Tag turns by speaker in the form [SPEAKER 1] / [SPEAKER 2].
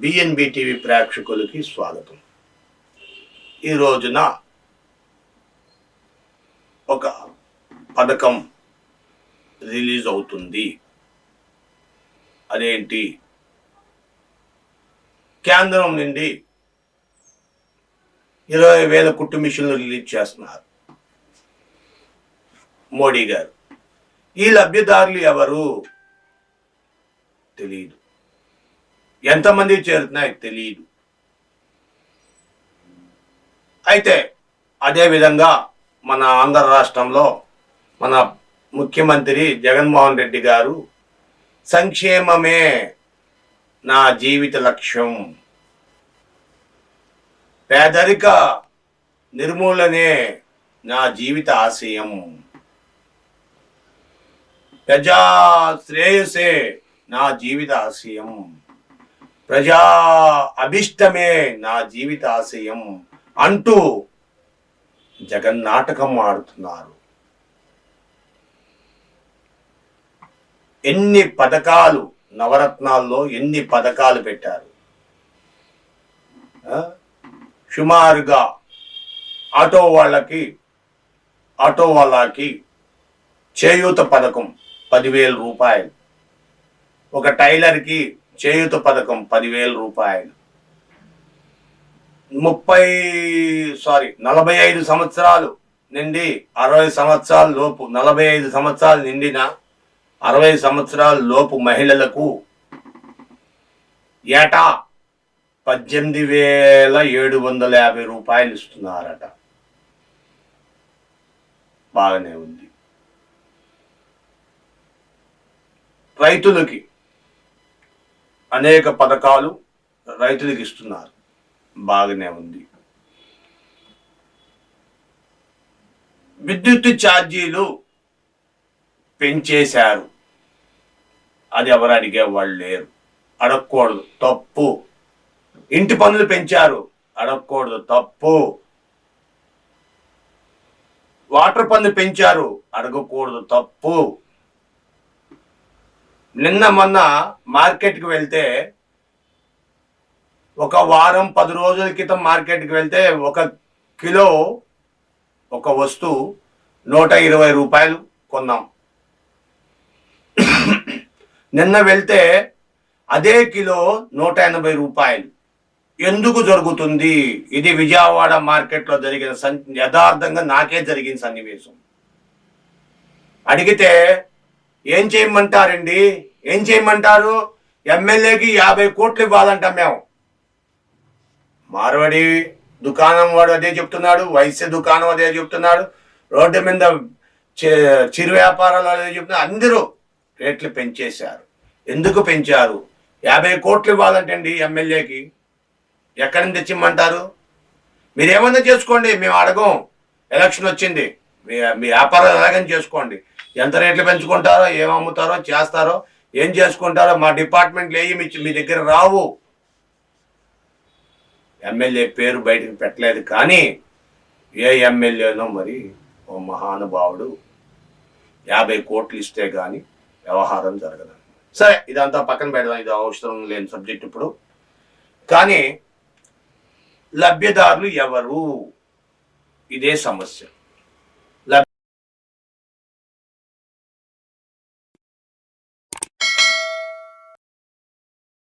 [SPEAKER 1] BNB TV ప్రేక్షకులకి స్వాగతం. ఈ రోజున ఒక పథకం రిలీజ్ అవుతుంది. అదేంటి? కేంద్రం నుండి 20,000 కుట్టు మిషన్లు రిలీజ్ చేస్తున్నారు మోడీ గారు. ఈ లబ్ధిదారులు ఎవరు తెలియదు, ఎంతమంది చేరుతున్నాయి తెలియదు. అయితే అదేవిధంగా మన ఆంధ్ర రాష్ట్రంలో మన ముఖ్యమంత్రి జగన్మోహన్ రెడ్డి గారు సంక్షేమమే నా జీవిత లక్ష్యం, పేదరిక నిర్మూలనే నా జీవిత ఆశయం, ప్రజా శ్రేయసే నా జీవిత ఆశయం, ప్రజా అభిష్టమే నా జీవిత ఆశయం అంటూ జగన్ నాటకం ఆడుతున్నారు. ఎన్ని పథకాలు, నవరత్నాల్లో ఎన్ని పథకాలు పెట్టారు. సుమారుగా ఆటో వాళ్ళకి చేయూత పథకం 10,000 రూపాయలు, ఒక టైలర్కి చేయూత పథకం 10,000 రూపాయలు, 45 సంవత్సరాలు నుండి 60 సంవత్సరాల లోపు, 45 సంవత్సరాలు నిండిన 60 సంవత్సరాల లోపు మహిళలకు ఏటా 18,750 రూపాయలు ఇస్తున్నారట. బాగానే ఉంది. రైతులకి అనేక పథకాలు రైతులకు ఇస్తున్నారు. బాగానే ఉంది. విద్యుత్ ఛార్జీలు పెంచేశారు. అది ఎవరు అడిగే వాళ్ళు లేరు, అడగకూడదు, తప్పు. ఇంటి పన్నులు పెంచారు, అడగకూడదు, తప్పు. వాటర్ పన్ను పెంచారు, అడగకూడదు, తప్పు. నిన్న మొన్న మార్కెట్కి వెళ్తే, ఒక వారం 10 రోజుల క్రితం మార్కెట్కి వెళ్తే ఒక కిలో ఒక వస్తువు 120 రూపాయలు కొన్నాం. నిన్న వెళ్తే అదే కిలో 180 రూపాయలు. ఎందుకు జరుగుతుంది? ఇది విజయవాడ మార్కెట్లో జరిగిన యథార్థంగా నాకే జరిగిన సన్నివేశం. అడిగితే ఏం చేయమంటారండి, ఏం చేయమంటారు? ఎమ్మెల్యేకి 50 కోట్లు ఇవ్వాలంట మేము. మార్వాడి దుకాణం వాడు అదే చెప్తున్నాడు, వైశ్య దుకాణం అదే చెప్తున్నాడు, రోడ్డు మీద చిరు వ్యాపారాలు అదే చెప్తున్నారు. అందరూ రేట్లు పెంచేశారు. ఎందుకు పెంచారు? 50 కోట్లు ఇవ్వాలంటండి ఎమ్మెల్యేకి. ఎక్కడి నుంచి తెచ్చిమ్మంటారు? మీరు ఏమన్నా చేసుకోండి, మేము అడగం. ఎలక్షన్ వచ్చింది, మీ వ్యాపారం ఎలాగని చేసుకోండి. ఎంత రేట్లు పెంచుకుంటారో, ఏం అమ్ముతారో, చేస్తారో, ఏం చేసుకుంటారో మా డిపార్ట్మెంట్లు ఏమి మీ దగ్గర రావు. ఎమ్మెల్యే పేరు బయటకు పెట్టలేదు, కానీ ఏ ఎమ్మెల్యేనో మరి ఓ మహానుభావుడు 50 కోట్లు ఇస్తే కానీ వ్యవహారం జరగదు. సరే, ఇదంతా పక్కన పెడదాం, ఇది అవసరం లేని సబ్జెక్ట్ ఇప్పుడు. కానీ లబ్ధిదారులు ఎవరు? ఇదే సమస్య.